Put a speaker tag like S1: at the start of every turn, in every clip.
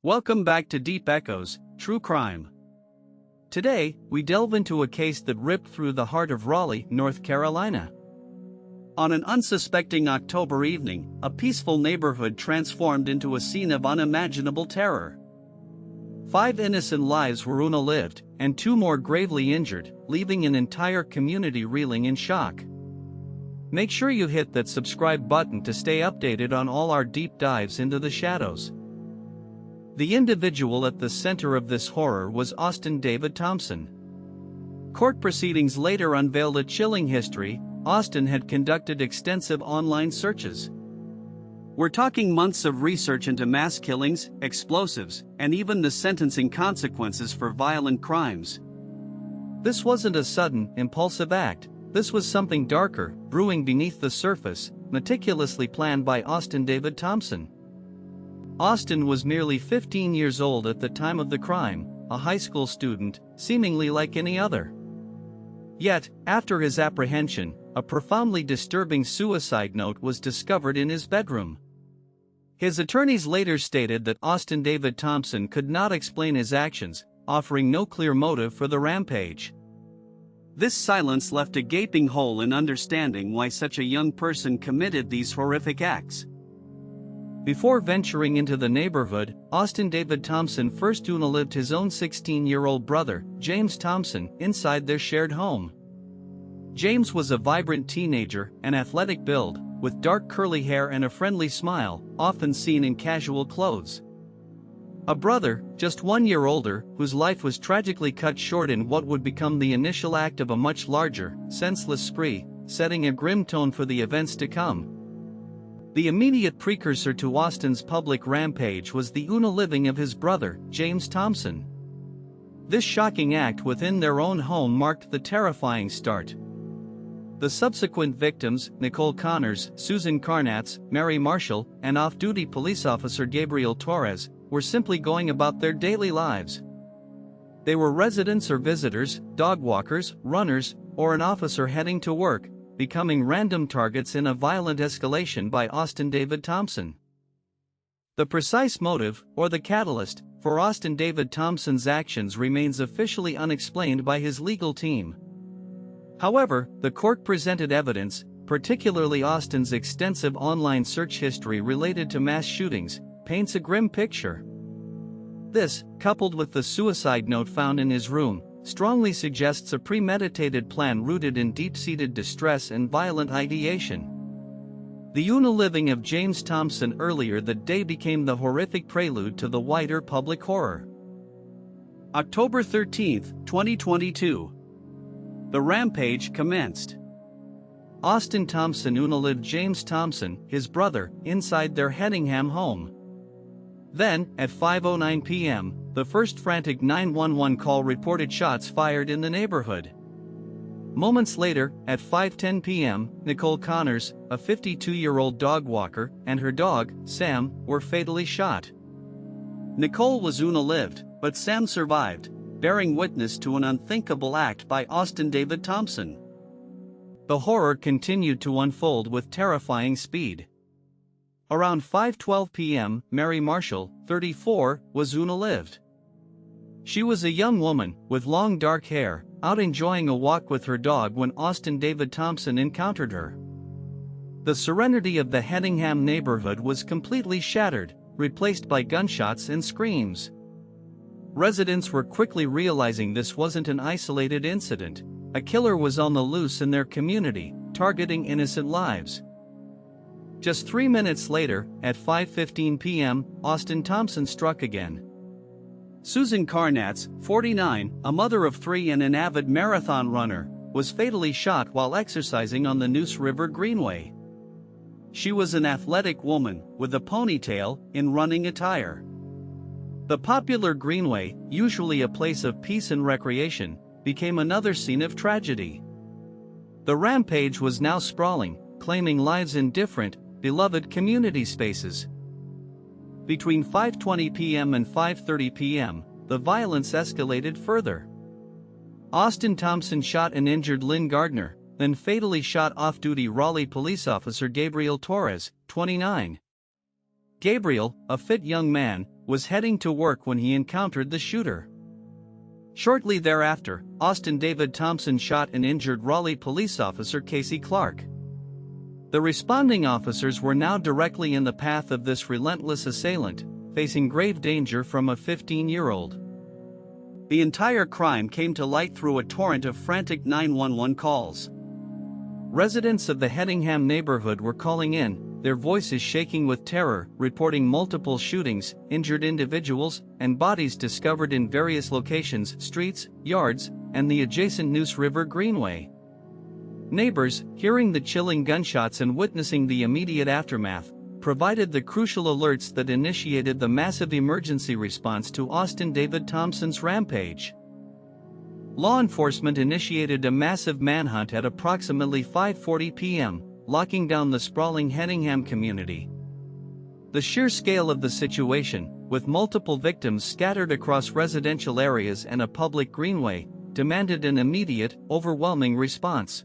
S1: Welcome back to Deep Echoes, True Crime. Today, we delve into a case that ripped through the heart of Raleigh, North Carolina. On an unsuspecting October evening, a peaceful neighborhood transformed into a scene of unimaginable terror. 5 innocent lives were unalived, and 2 more gravely injured, leaving an entire community reeling in shock. Make sure you hit that subscribe button to stay updated on all our deep dives into the shadows. The individual at the center of this horror was Austin David Thompson. Court proceedings later unveiled a chilling history. Austin had conducted extensive online searches. We're talking months of research into mass killings, explosives, and even the sentencing consequences for violent crimes. This wasn't a sudden, impulsive act. This was something darker, brewing beneath the surface, meticulously planned by Austin David Thompson. Austin was merely 15 years old at the time of the crime, a high school student, seemingly like any other. Yet, after his apprehension, a profoundly disturbing suicide note was discovered in his bedroom. His attorneys later stated that Austin David Thompson could not explain his actions, offering no clear motive for the rampage. This silence left a gaping hole in understanding why such a young person committed these horrific acts. Before venturing into the neighborhood, Austin David Thompson first unalived his own 16-year-old brother, James Thompson, inside their shared home. James was a vibrant teenager, an athletic build, with dark curly hair and a friendly smile, often seen in casual clothes. A brother, just 1 year older, whose life was tragically cut short in what would become the initial act of a much larger, senseless spree, setting a grim tone for the events to come. The immediate precursor to Austin's public rampage was the unaliving of his brother, James Thompson. This shocking act within their own home marked the terrifying start. The subsequent victims, Nicole Connors, Susan Carnatz, Mary Marshall, and off-duty police officer Gabriel Torres, were simply going about their daily lives. They were residents or visitors, dog walkers, runners, or an officer heading to work, becoming random targets in a violent escalation by Austin David Thompson. The precise motive, or the catalyst, for Austin David Thompson's actions remains officially unexplained by his legal team. However, the court presented evidence, particularly Austin's extensive online search history related to mass shootings, paints a grim picture. This, coupled with the suicide note found in his room, strongly suggests a premeditated plan rooted in deep-seated distress and violent ideation. The unaliving of James Thompson earlier that day became the horrific prelude to the wider public horror. October 13, 2022. The rampage commenced. Austin Thompson unalived James Thompson, his brother, inside their Hedingham home. Then, at 5:09 p.m., the first frantic 911 call reported shots fired in the neighborhood. Moments later, at 5:10 p.m., Nicole Connors, a 52-year-old dog walker, and her dog, Sam, were fatally shot. Nicole was unalived, but Sam survived, bearing witness to an unthinkable act by Austin David Thompson. The horror continued to unfold with terrifying speed. Around 5:12 p.m., Mary Marshall, 34, was unalived. She was a young woman, with long dark hair, out enjoying a walk with her dog when Austin David Thompson encountered her. The serenity of the Hedingham neighborhood was completely shattered, replaced by gunshots and screams. Residents were quickly realizing this wasn't an isolated incident. A killer was on the loose in their community, targeting innocent lives. Just 3 minutes later, at 5:15 p.m., Austin Thompson struck again. Susan Carnatz, 49, a mother of 3 and an avid marathon runner, was fatally shot while exercising on the Neuse River Greenway. She was an athletic woman, with a ponytail, in running attire. The popular Greenway, usually a place of peace and recreation, became another scene of tragedy. The rampage was now sprawling, claiming lives in different, beloved community spaces. Between 5:20 p.m. and 5:30 p.m., the violence escalated further. Austin Thompson shot and injured Lynn Gardner, then fatally shot off-duty Raleigh police officer Gabriel Torres, 29. Gabriel, a fit young man, was heading to work when he encountered the shooter. Shortly thereafter, Austin David Thompson shot and injured Raleigh police officer Casey Clark. The responding officers were now directly in the path of this relentless assailant, facing grave danger from a 15-year-old. The entire crime came to light through a torrent of frantic 911 calls. Residents of the Hedingham neighborhood were calling in, their voices shaking with terror, reporting multiple shootings, injured individuals, and bodies discovered in various locations, streets, yards, and the adjacent Neuse River Greenway. Neighbors, hearing the chilling gunshots and witnessing the immediate aftermath, provided the crucial alerts that initiated the massive emergency response to Austin David Thompson's rampage. Law enforcement initiated a massive manhunt at approximately 5:40 p.m., locking down the sprawling Hedingham community. The sheer scale of the situation, with multiple victims scattered across residential areas and a public greenway, demanded an immediate, overwhelming response.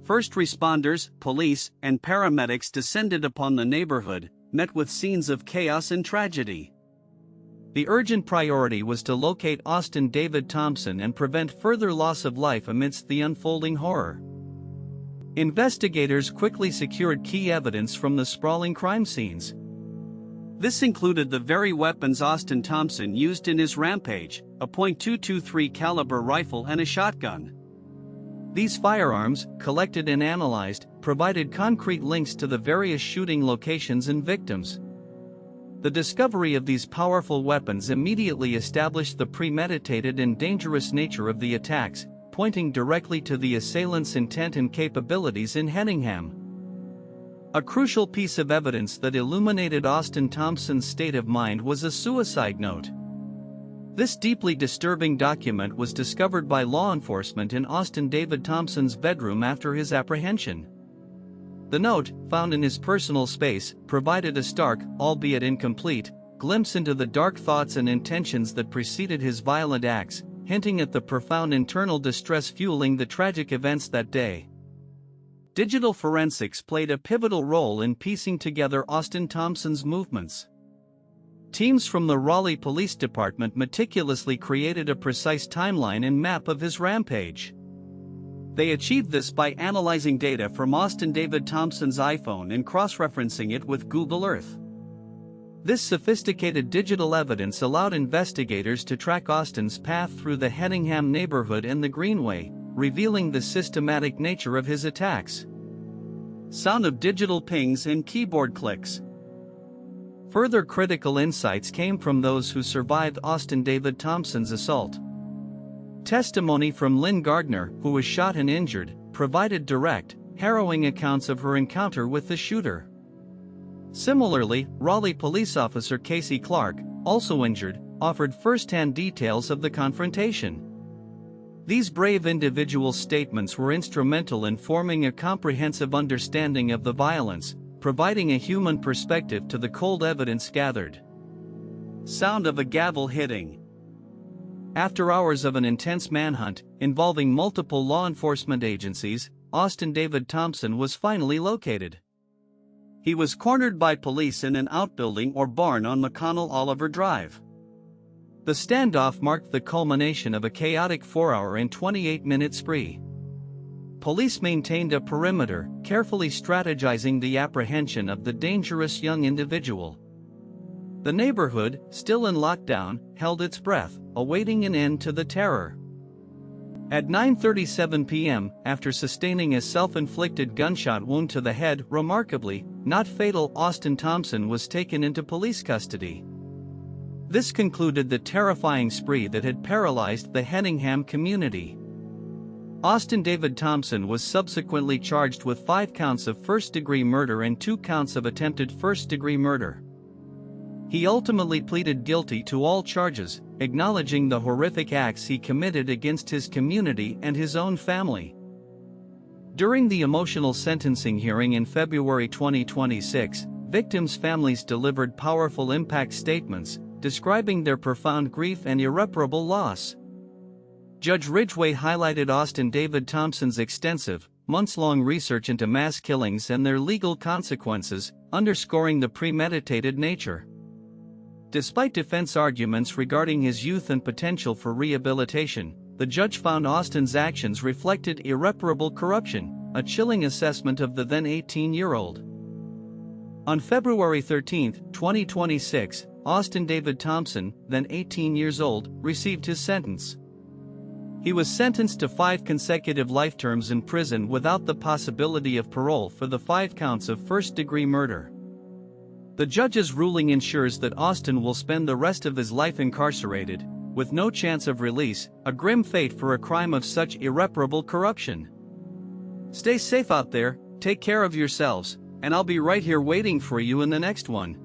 S1: First responders, police, and paramedics descended upon the neighborhood, met with scenes of chaos and tragedy. The urgent priority was to locate Austin David Thompson and prevent further loss of life amidst the unfolding horror. Investigators quickly secured key evidence from the sprawling crime scenes. This included the very weapons Austin Thompson used in his rampage, a .223 caliber rifle and a shotgun. These firearms, collected and analyzed, provided concrete links to the various shooting locations and victims. The discovery of these powerful weapons immediately established the premeditated and dangerous nature of the attacks, pointing directly to the assailant's intent and capabilities in Hedingham. A crucial piece of evidence that illuminated Austin Thompson's state of mind was a suicide note. This deeply disturbing document was discovered by law enforcement in Austin David Thompson's bedroom after his apprehension. The note, found in his personal space, provided a stark, albeit incomplete, glimpse into the dark thoughts and intentions that preceded his violent acts, hinting at the profound internal distress fueling the tragic events that day. Digital forensics played a pivotal role in piecing together Austin Thompson's movements. Teams from the Raleigh Police Department meticulously created a precise timeline and map of his rampage. They achieved this by analyzing data from Austin David Thompson's iPhone and cross-referencing it with Google Earth. This sophisticated digital evidence allowed investigators to track Austin's path through the Hedingham neighborhood and the Greenway, revealing the systematic nature of his attacks. Sound of digital pings and keyboard clicks. Further critical insights came from those who survived Austin David Thompson's assault. Testimony from Lynn Gardner, who was shot and injured, provided direct, harrowing accounts of her encounter with the shooter. Similarly, Raleigh police officer Casey Clark, also injured, offered first-hand details of the confrontation. These brave individuals' statements were instrumental in forming a comprehensive understanding of the violence, providing a human perspective to the cold evidence gathered. Sound of a gavel hitting. After hours of an intense manhunt, involving multiple law enforcement agencies, Austin David Thompson was finally located. He was cornered by police in an outbuilding or barn on McConnell Oliver Drive. The standoff marked the culmination of a chaotic 4-hour and 28-minute spree. Police maintained a perimeter, carefully strategizing the apprehension of the dangerous young individual. The neighborhood, still in lockdown, held its breath, awaiting an end to the terror. At 9:37 p.m., after sustaining a self-inflicted gunshot wound to the head, remarkably, not fatal, Austin Thompson was taken into police custody. This concluded the terrifying spree that had paralyzed the Hedingham community. Austin David Thompson was subsequently charged with 5 counts of first-degree murder and 2 counts of attempted first-degree murder. He ultimately pleaded guilty to all charges, acknowledging the horrific acts he committed against his community and his own family. During the emotional sentencing hearing in February 2026, victims' families delivered powerful impact statements, describing their profound grief and irreparable loss. Judge Ridgway highlighted Austin David Thompson's extensive, months-long research into mass killings and their legal consequences, underscoring the premeditated nature. Despite defense arguments regarding his youth and potential for rehabilitation, the judge found Austin's actions reflected irreparable corruption, a chilling assessment of the then 18-year-old. On February 13, 2026, Austin David Thompson, then 18 years old, received his sentence. He was sentenced to 5 consecutive life terms in prison without the possibility of parole for the 5 counts of first-degree murder. The judge's ruling ensures that Austin will spend the rest of his life incarcerated, with no chance of release, a grim fate for a crime of such irreparable corruption. Stay safe out there, take care of yourselves, and I'll be right here waiting for you in the next one.